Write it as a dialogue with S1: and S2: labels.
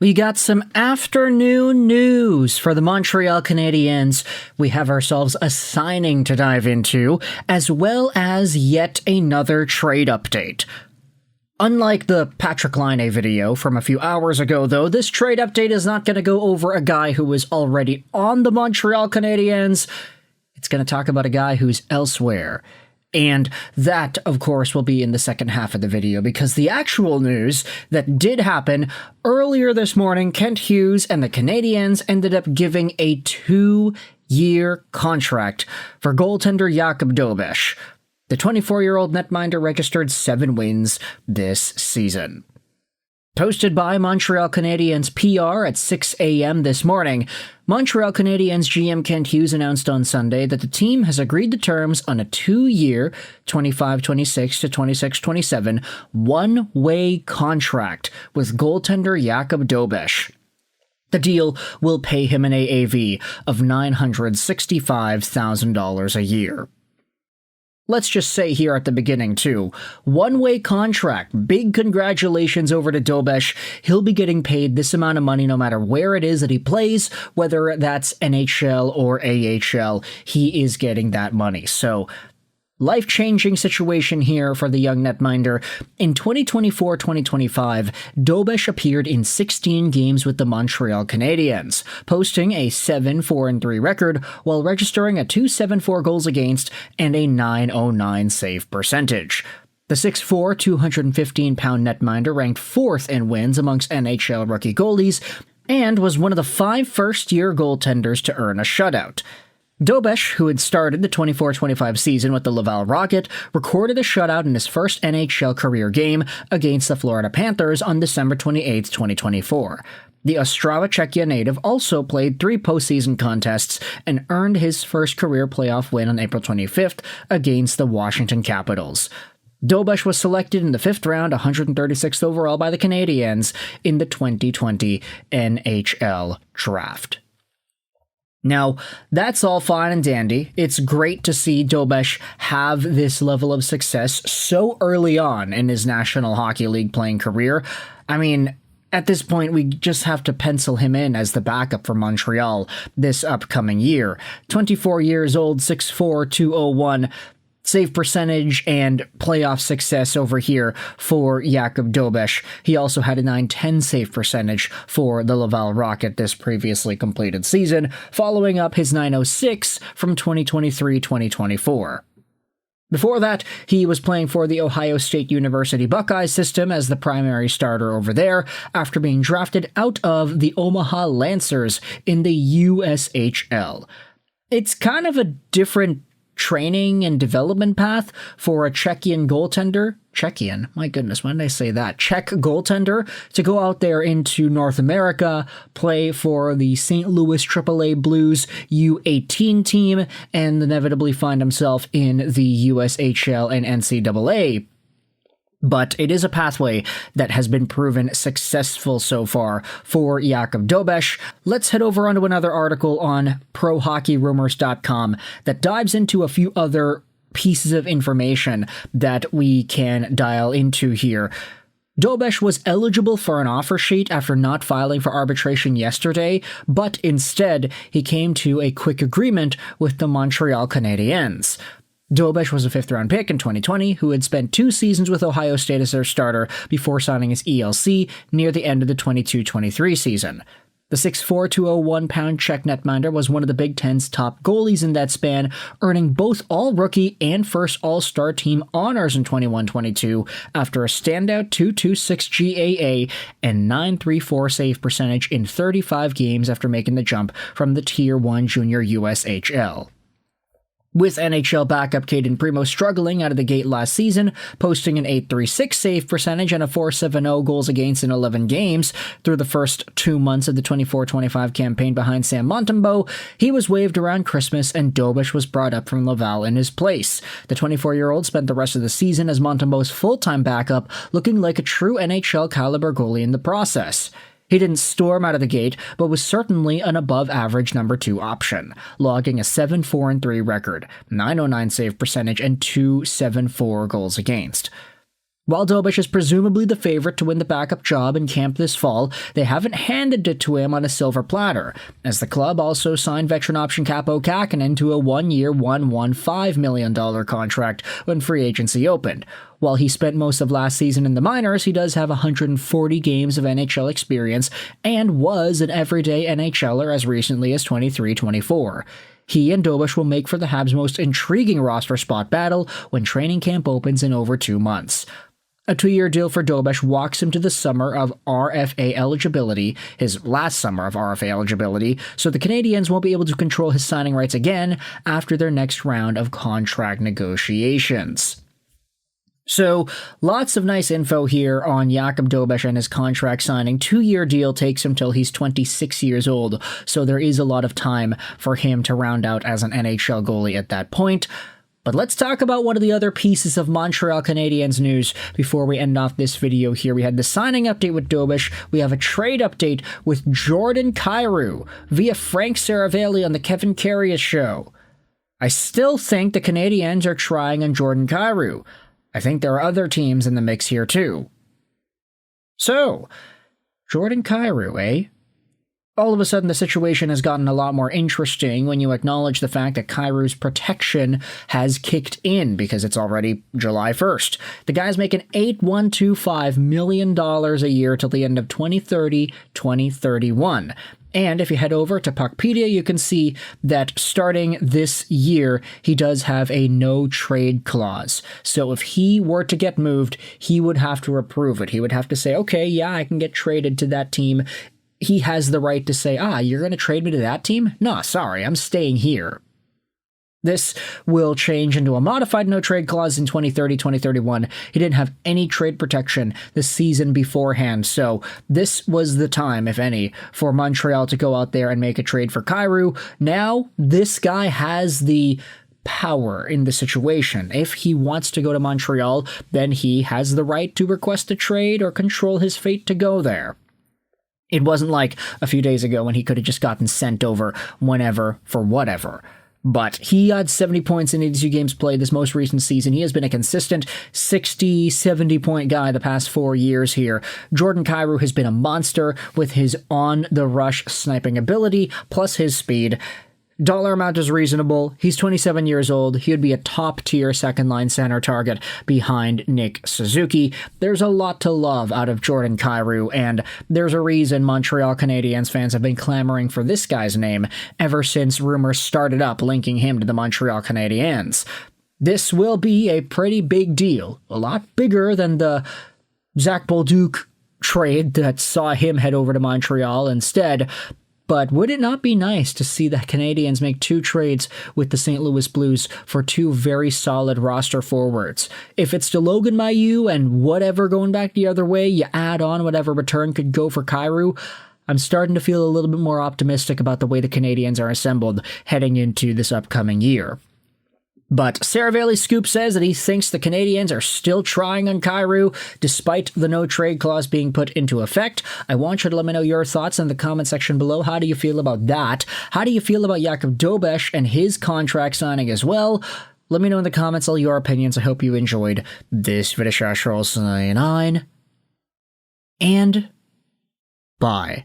S1: We got some afternoon news for the Montreal Canadiens. We have ourselves a signing to dive into, as well as yet another trade update. Unlike the Patrick Laine video from a few hours ago, though, this trade update is not going to go over a guy who is already on the Montreal Canadiens. It's going to talk about a guy who's elsewhere. And that, of course, will be in the second half of the video, because the actual news that did happen earlier this morning, Kent Hughes and the Canadiens ended up giving a 2-year contract for goaltender Jakub Dobes. The 24-year-old netminder registered 7 wins this season. Posted by Montreal Canadiens PR at 6 a.m. this morning, Montreal Canadiens GM Kent Hughes announced on Sunday that the team has agreed to terms on a 2-year, 25-26 to 26-27, one-way contract with goaltender Jakub Dobes. The deal will pay him an AAV of $965,000 a year. Let's just say here at the beginning, too, one-way contract. Big congratulations over to Dobes. He'll be getting paid this amount of money no matter where it is that he plays, whether that's NHL or AHL. He is getting that money. So, life-changing situation here for the young netminder. In 2024-2025, Dobes appeared in 16 games with the Montreal Canadiens, posting a 7-4-3 record while registering a .274 goals against and a .909 save percentage. The 6'4", 215-pound netminder ranked 4th in wins amongst NHL rookie goalies and was one of the 5 first-year goaltenders to earn a shutout. Dobes, who had started the 24-25 season with the Laval Rocket, recorded a shutout in his first NHL career game against the Florida Panthers on December 28, 2024. The Ostrava, Czechia native also played 3 postseason contests and earned his first career playoff win on April 25th against the Washington Capitals. Dobes was selected in the 5th round, 136th overall by the Canadiens in the 2020 NHL Draft. Now, that's all fine and dandy. It's great to see Dobes have this level of success so early on in his National Hockey League playing career. I mean, at this point, we just have to pencil him in as the backup for Montreal this upcoming year. 24 years old, 6'4", 201, save percentage and playoff success over here for Jakub Dobes. He also had a .910 save percentage for the Laval Rocket this previously completed season, following up his .906 from 2023-2024. Before that, he was playing for the Ohio State University Buckeyes system as the primary starter over there after being drafted out of the Omaha Lancers in the USHL. It's kind of a different training and development path for a Czechian goaltender. Czechian, my goodness, when did I say that? Czech goaltender to go out there into North America, play for the St. Louis AAA Blues U18 team, and inevitably find himself in the USHL and NCAA. But it is a pathway that has been proven successful so far for Jakub Dobes. Let's head over onto another article on ProHockeyRumours.com that dives into a few other pieces of information that we can dial into here. Dobes was eligible for an offer sheet after not filing for arbitration yesterday, but instead he came to a quick agreement with the Montreal Canadiens. Dobes was a 5th-round pick in 2020 who had spent 2 seasons with Ohio State as their starter before signing his ELC near the end of the 22-23 season. The 6'4", 201-pound Czech netminder was one of the Big Ten's top goalies in that span, earning both All-Rookie and First All-Star Team honors in 21-22 after a standout .226 GAA and .934 save percentage in 35 games after making the jump from the Tier 1 Junior USHL. With NHL backup Caden Primo struggling out of the gate last season, posting an .836 save percentage and a .470 goals against in 11 games through the first 2 months of the 24-25 campaign behind Sam Montembeault, he was waived around Christmas and Dobes was brought up from Laval in his place. The 24-year-old spent the rest of the season as Montembeault's full-time backup, looking like a true NHL caliber goalie in the process. He didn't storm out of the gate, but was certainly an above-average number 2 option, logging a 7-4-3 record, .909 save percentage, and .274 goals against. While Dobes is presumably the favorite to win the backup job in camp this fall, they haven't handed it to him on a silver platter, as the club also signed veteran option Capo Kakinen to a 1-year, $115 million contract when free agency opened. While he spent most of last season in the minors, he does have 140 games of NHL experience and was an everyday NHLer as recently as 23-24. He and Dobes will make for the Habs' most intriguing roster spot battle when training camp opens in over 2 months. A 2-year deal for Dobes walks him to the summer of RFA eligibility, his last summer of RFA eligibility, so the Canadiens won't be able to control his signing rights again after their next round of contract negotiations. So, lots of nice info here on Jakub Dobes and his contract signing. 2-year deal takes him till he's 26 years old, so there is a lot of time for him to round out as an NHL goalie at that point. But let's talk about one of the other pieces of Montreal Canadiens news before we end off this video here. We had the signing update with Dobes. We have a trade update with Jordan Kyrou via Frank Saravalli on the Kevin Karius show. I still think the Canadiens are trying on Jordan Kyrou. I think there are other teams in the mix here too. So, Jordan Kyrou, eh? All of a sudden, the situation has gotten a lot more interesting when you acknowledge the fact that Kyrou's protection has kicked in because it's already July 1st. The guy's making $8.125 million a year till the end of 2030-2031. And if you head over to Puckpedia, you can see that starting this year, he does have a no-trade clause. So if he were to get moved, he would have to approve it. He would have to say, okay, yeah, I can get traded to that team. He has the right to say, you're going to trade me to that team? No, sorry, I'm staying here. This will change into a modified no-trade clause in 2030-2031. He didn't have any trade protection the season beforehand, so this was the time, if any, for Montreal to go out there and make a trade for Kyrou. Now, this guy has the power in the situation. If he wants to go to Montreal, then he has the right to request a trade or control his fate to go there. It wasn't like a few days ago when he could have just gotten sent over whenever for whatever. But he had 70 points in 82 games played this most recent season. He has been a consistent 60, 70-point guy the past 4 years here. Jordan Kyrou has been a monster with his on-the-rush sniping ability, plus his speed. Dollar amount is reasonable. He's 27 years old. He would be a top-tier second-line center target behind Nick Suzuki. There's a lot to love out of Jordan Kyrou, and there's a reason Montreal Canadiens fans have been clamoring for this guy's name ever since rumors started up linking him to the Montreal Canadiens. This will be a pretty big deal, a lot bigger than the Zach Bolduc trade that saw him head over to Montreal instead. But would it not be nice to see the Canadiens make 2 trades with the St. Louis Blues for 2 very solid roster forwards? If it's to Logan Mailloux and whatever going back the other way, you add on whatever return could go for Kyrou, I'm starting to feel a little bit more optimistic about the way the Canadiens are assembled heading into this upcoming year. But Saravalli's scoop says that he thinks the Canadiens are still trying on Kyrou, despite the no-trade clause being put into effect. I want you to let me know your thoughts in the comment section below. How do you feel about that? How do you feel about Jakub Dobes and his contract signing as well? Let me know in the comments all your opinions. I hope you enjoyed this video. And bye.